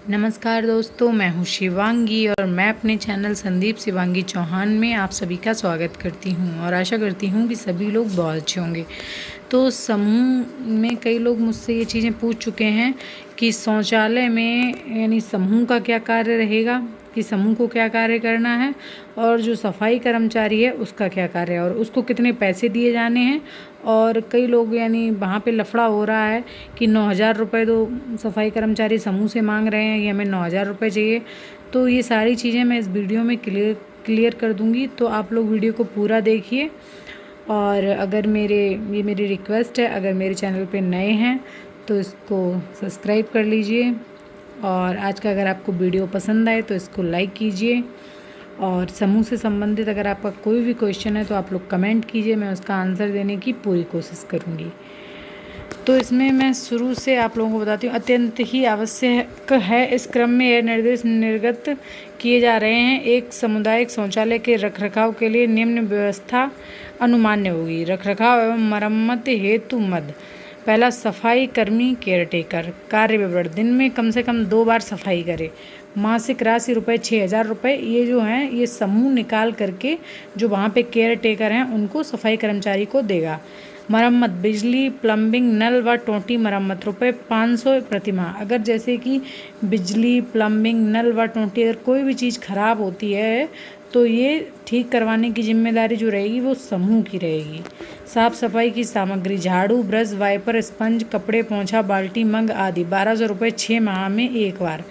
नमस्कार दोस्तों, मैं हूँ शिवांगी और मैं अपने चैनल संदीप शिवांगी चौहान में आप सभी का स्वागत करती हूँ और आशा करती हूँ कि सभी लोग बहुत अच्छे होंगे। तो समूह में कई लोग मुझसे ये चीज़ें पूछ चुके हैं कि शौचालय में यानी समूह का क्या कार्य रहेगा, कि समूह को क्या कार्य करना है और जो सफाई कर्मचारी है उसका क्या कार्य है और उसको कितने पैसे दिए जाने हैं। और कई लोग यानी वहाँ पे लफड़ा हो रहा है कि 9,000 रुपये तो सफाई कर्मचारी समूह से मांग रहे हैं, ये हमें 9,000 रुपये चाहिए। तो ये सारी चीज़ें मैं इस वीडियो में क्लियर कर दूँगी, तो आप लोग वीडियो को पूरा देखिए। और अगर मेरी रिक्वेस्ट है, अगर मेरे चैनल पे नए हैं तो इसको सब्सक्राइब कर लीजिए और आज का अगर आपको वीडियो पसंद आए तो इसको लाइक कीजिए। और समूह से संबंधित अगर आपका कोई भी क्वेश्चन है तो आप लोग कमेंट कीजिए, मैं उसका आंसर देने की पूरी कोशिश करूँगी। तो इसमें मैं शुरू से आप लोगों को बताती हूँ, अत्यंत ही आवश्यक है इस क्रम में यह निर्देश निर्गत किए जा रहे हैं। एक सामुदायिक शौचालय के रखरखाव के लिए निम्न व्यवस्था अनुमान्य होगी। रखरखाव एवं मरम्मत हेतु मद। पहला, सफाई कर्मी केयरटेकर। कार्य विवरण: दिन में कम से कम 2 बार सफाई करे। मासिक राशि रुपये 6,000 रुपये। ये जो हैं ये समूह निकाल करके जो वहाँ पे केयर टेकर हैं उनको सफाई कर्मचारी को देगा। मरम्मत: बिजली, प्लम्बिंग, नल व टोंटी मरम्मत रुपये 500 प्रतिमाह। अगर जैसे कि बिजली, प्लम्बिंग, नल व टोंटी अगर कोई भी चीज़ खराब होती है तो ये ठीक करवाने की जिम्मेदारी जो रहेगी वो समूह की रहेगी। साफ सफाई की सामग्री: झाड़ू, ब्रश, वाइपर, स्पंज, कपड़े, पोंछा, बाल्टी, मग आदि 1,200 रुपये 6 माह में एक बार।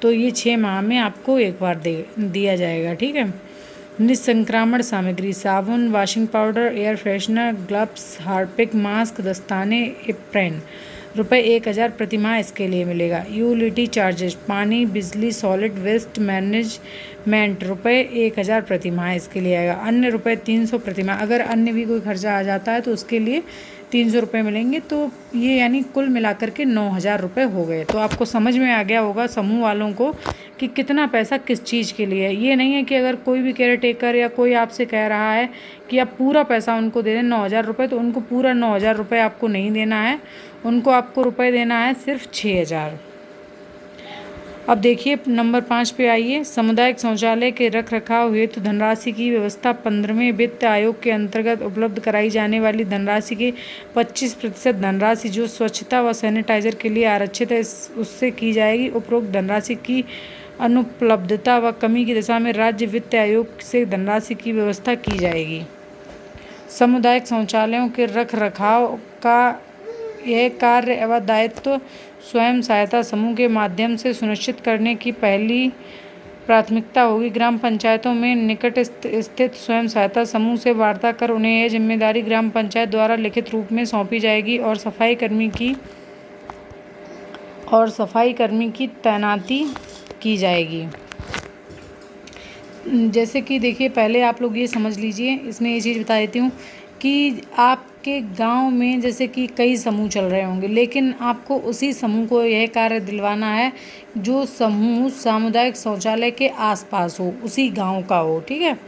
तो ये 6 माह में आपको एक बार दिया जाएगा, ठीक है। निसंक्रामण सामग्री: साबुन, washing powder, air freshener, gloves, Harpic, mask, दस्ताने, एप्रन रुपये 1,000 प्रतिमाह इसके लिए मिलेगा। यूटिलिटी चार्जेस: पानी, बिजली, सॉलिड वेस्ट मैनेजमेंट रुपये 1,000 प्रतिमाह इसके लिए आएगा। अन्य रुपये 300 प्रतिमाह। अगर अन्य भी कोई खर्चा आ जाता है तो उसके लिए 300 रुपये मिलेंगे। तो ये यानी कुल मिलाकर के 9,000 रुपये हो गए। तो आपको समझ में आ गया होगा समूह वालों को कि कितना पैसा किस चीज़ के लिए है। ये नहीं है कि अगर कोई भी केयर टेकर या कोई आपसे कह रहा है कि आप पूरा पैसा उनको दे दें 9,000 रुपये, तो उनको पूरा 9,000 रुपये आपको नहीं देना है, उनको आपको रुपये देना है सिर्फ 6,000। अब देखिए नंबर 5 पे आइए। सामुदायिक शौचालय के रख रखाव हेतु धनराशि की व्यवस्था 15वें वित्त आयोग के अंतर्गत उपलब्ध कराई जाने वाली धनराशि के 25% धनराशि जो स्वच्छता व सैनिटाइजर के लिए आरक्षित है उससे की जाएगी। उपरोक्त धनराशि की अनुपलब्धता व कमी की दशा में राज्य वित्त आयोग से धनराशि की व्यवस्था की जाएगी। सामुदायिक शौचालयों के रख रखाव का यह कार्य एवं दायित्व स्वयं सहायता समूह के माध्यम से सुनिश्चित करने की पहली प्राथमिकता होगी। ग्राम पंचायतों में निकट स्थित स्वयं सहायता समूह से वार्ता कर उन्हें यह जिम्मेदारी ग्राम पंचायत द्वारा लिखित रूप में सौंपी जाएगी और सफाई कर्मी की तैनाती की जाएगी। जैसे कि देखिए, पहले आप लोग ये समझ लीजिए, इसमें ये चीज़ बता देती हूँ कि आपके गांव में जैसे कि कई समूह चल रहे होंगे, लेकिन आपको उसी समूह को यह कार्य दिलवाना है जो समूह सामुदायिक शौचालय के आसपास हो, उसी गांव का हो, ठीक है।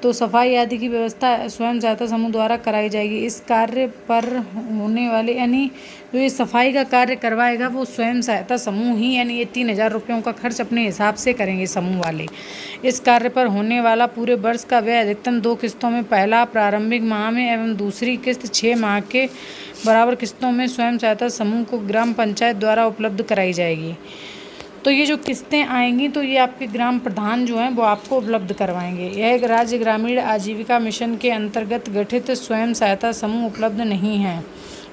तो सफाई आदि की व्यवस्था स्वयं सहायता समूह द्वारा कराई जाएगी। इस कार्य पर होने वाले यानी जो ये सफाई का कार्य करवाएगा वो स्वयं सहायता समूह ही, यानी ये 3,000 रुपयों का खर्च अपने हिसाब से करेंगे समूह वाले। इस कार्य पर होने वाला पूरे वर्ष का व्यय अधिकतम 2 किस्तों में, पहला प्रारंभिक माह में एवं दूसरी किस्त 6 माह के बराबर किस्तों में स्वयं सहायता समूह को ग्राम पंचायत द्वारा उपलब्ध कराई जाएगी। तो ये जो किस्तें आएंगी तो ये आपके ग्राम प्रधान जो हैं वो आपको उपलब्ध करवाएंगे। यह राज्य ग्रामीण आजीविका मिशन के अंतर्गत गठित स्वयं सहायता समूह उपलब्ध नहीं हैं,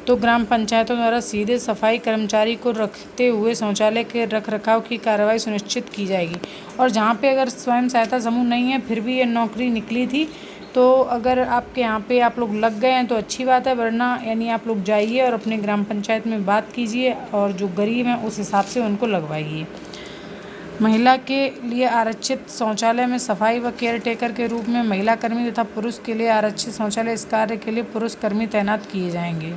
तो ग्राम पंचायतों द्वारा सीधे सफाई कर्मचारी को रखते हुए शौचालय के रखरखाव की कार्रवाई सुनिश्चित की जाएगी। और जहाँ पे अगर स्वयं सहायता समूह नहीं है फिर भी ये नौकरी निकली थी, तो अगर आपके यहाँ पे आप लोग लग गए हैं तो अच्छी बात है, वरना यानी आप लोग जाइए और अपने ग्राम पंचायत में बात कीजिए और जो गरीब हैं उस हिसाब से उनको लगवाइए। महिला के लिए आरक्षित शौचालय में सफाई व केयर टेकर के रूप में महिला कर्मी तथा पुरुष के लिए आरक्षित शौचालय इस कार्य के लिए पुरुष कर्मी तैनात किए जाएंगे।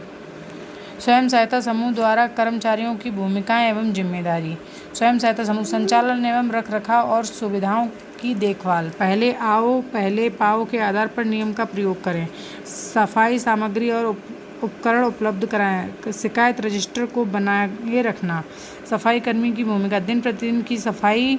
स्वयं सहायता समूह द्वारा कर्मचारियों की भूमिकाएं एवं जिम्मेदारी। स्वयं सहायता समूह संचालन एवं रखरखाव और सुविधाओं की देखभाल। पहले आओ पहले पाओ के आधार पर नियम का प्रयोग करें। सफाई सामग्री और उपकरण उपलब्ध कराएं। शिकायत रजिस्टर को बनाए रखना। सफाई कर्मी की भूमिका, दिन प्रतिदिन की सफाई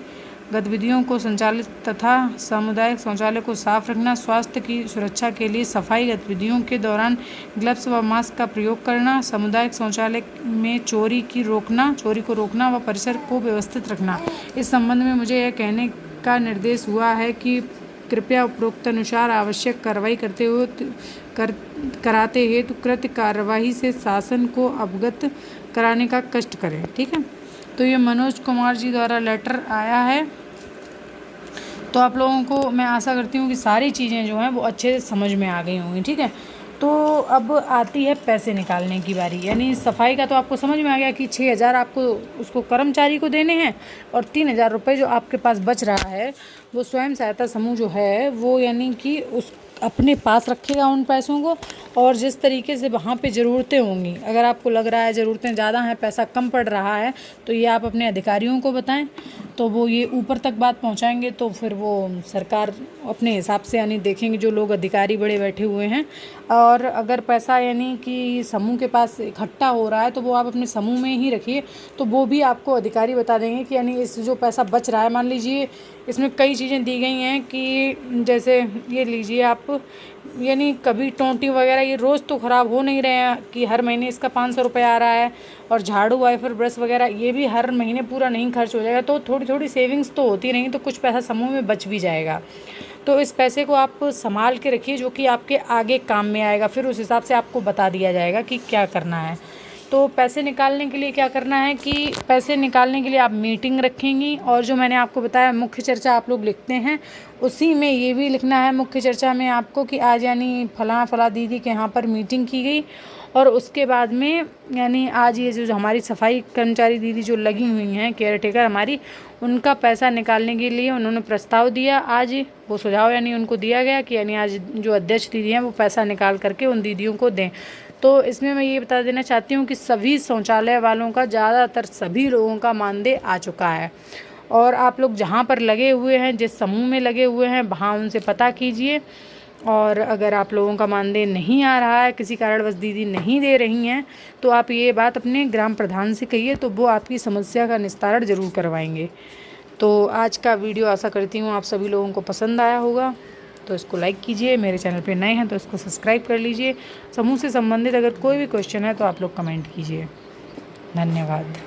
गतिविधियों को संचालित तथा सामुदायिक शौचालय को साफ रखना। स्वास्थ्य की सुरक्षा के लिए सफाई गतिविधियों के दौरान ग्लव्स व मास्क का प्रयोग करना। सामुदायिक शौचालय में चोरी को रोकना व परिसर को व्यवस्थित रखना। इस संबंध में मुझे यह कहने का निर्देश हुआ है कि कृपया उपरोक्तानुसार आवश्यक कार्रवाई कराते हेतु कृत कार्यवाही से शासन को अवगत कराने का कष्ट करें। ठीक है, तो ये मनोज कुमार जी द्वारा लेटर आया है। तो आप लोगों को मैं आशा करती हूँ कि सारी चीज़ें जो हैं वो अच्छे से समझ में आ गई होंगी। ठीक है, तो अब आती है पैसे निकालने की बारी। यानी सफाई का तो आपको समझ में आ गया कि 6,000 आपको उसको कर्मचारी को देने हैं और 3,000 रुपये जो आपके पास बच रहा है वो स्वयं सहायता समूह जो है वो यानी कि उस अपने पास रखेगा उन पैसों को। और जिस तरीके से वहाँ पे ज़रूरतें होंगी, अगर आपको लग रहा है ज़रूरतें ज़्यादा हैं, पैसा कम पड़ रहा है, तो ये आप अपने अधिकारियों को बताएं, तो वो ये ऊपर तक बात पहुंचाएंगे। तो फिर वो सरकार अपने हिसाब से यानी देखेंगे जो लोग अधिकारी बड़े बैठे हुए हैं। और अगर पैसा यानी कि समूह के पास इकट्ठा हो रहा है तो वो आप अपने समूह में ही रखिए, तो वो भी आपको अधिकारी बता देंगे कि यानी इस जो पैसा बच रहा है, मान लीजिए इसमें कई चीज़ें दी गई हैं कि जैसे ये लीजिए आप, यानी कभी टोंटी वगैरह ये रोज़ तो ख़राब हो नहीं रहे हैं कि हर महीने इसका 500 रुपये आ रहा है, और झाड़ू वाइफर ब्रश वगैरह ये भी हर महीने पूरा नहीं खर्च हो जाएगा, तो थोड़ी थोड़ी सेविंग्स तो होती रहेंगी, तो कुछ पैसा समूह में बच भी जाएगा। तो इस पैसे को आप संभाल के रखिए जो कि आपके आगे काम में आएगा। फिर उस हिसाब से आपको बता दिया जाएगा कि क्या करना है। तो पैसे निकालने के लिए क्या करना है कि पैसे निकालने के लिए आप मीटिंग रखेंगी, और जो मैंने आपको बताया मुख्य चर्चा आप लोग लिखते हैं, उसी में ये भी लिखना है मुख्य चर्चा में आपको कि आज यानी फला दीदी के यहाँ पर मीटिंग की गई, और उसके बाद में यानी आज ये जो हमारी सफाई कर्मचारी दीदी जो लगी हुई हैं, केयर टेकर हमारी, उनका पैसा निकालने के लिए उन्होंने प्रस्ताव दिया। आज वो सुझाव यानी उनको दिया गया कि यानी आज जो अध्यक्ष दीदी हैं वो पैसा निकाल करके उन दीदियों को दें। तो इसमें मैं ये बता देना चाहती हूँ कि सभी शौचालय वालों का, ज़्यादातर सभी लोगों का मानदेय आ चुका है। और आप लोग जहाँ पर लगे हुए हैं, जिस समूह में लगे हुए हैं, वहाँ उनसे पता कीजिए। और अगर आप लोगों का मानदेय नहीं आ रहा है, किसी कारणवश दीदी नहीं दे रही हैं, तो आप ये बात अपने ग्राम प्रधान से कहिए, तो वो आपकी समस्या का निस्तारण ज़रूर करवाएंगे। तो आज का वीडियो आशा करती हूँ आप सभी लोगों को पसंद आया होगा, तो इसको लाइक कीजिए। मेरे चैनल पे नए हैं तो इसको सब्सक्राइब कर लीजिए। समूह से संबंधित अगर कोई भी क्वेश्चन है तो आप लोग कमेंट कीजिए। धन्यवाद।